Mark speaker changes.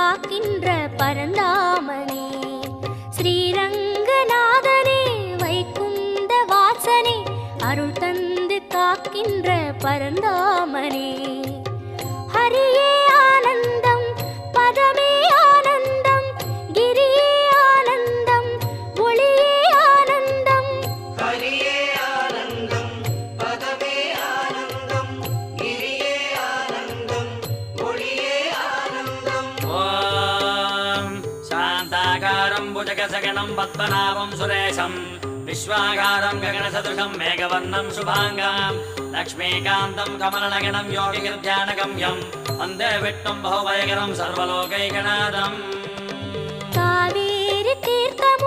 Speaker 1: காக்கின்ற பரந்தாமனே, ஸ்ரீரங்கநாதனே வைகுந்த வாசனே அருள் தந்து காக்கின்ற பரந்தாமனே. ஹரியே ஆனந்தம் பதமே ஆனந்தம் கிரியே ஆனந்தம் ஒளியே ஆனந்தம்.
Speaker 2: ஹரியே ஆனந்தம் பதமே ஆனந்தம் கிரியே ஆனந்தம் ஒளியே ஆனந்தம்.
Speaker 3: ஓம் சாந்தாகாரம் புஜகசகனம் பத்மநாபம் சுரேஷம் விஸ்வாகாரம் ககனசதுஷம் மேகவர்ணம் சுபாங்கம் லக்ஷ்மீகாந்தம் கமலநகனம் யோகிகிருத்யானகம்யம் வந்தே விட்டும் பகுவயகரம் சர்வலோகைகநாதம்.
Speaker 1: காவேரி தீர்த்தமு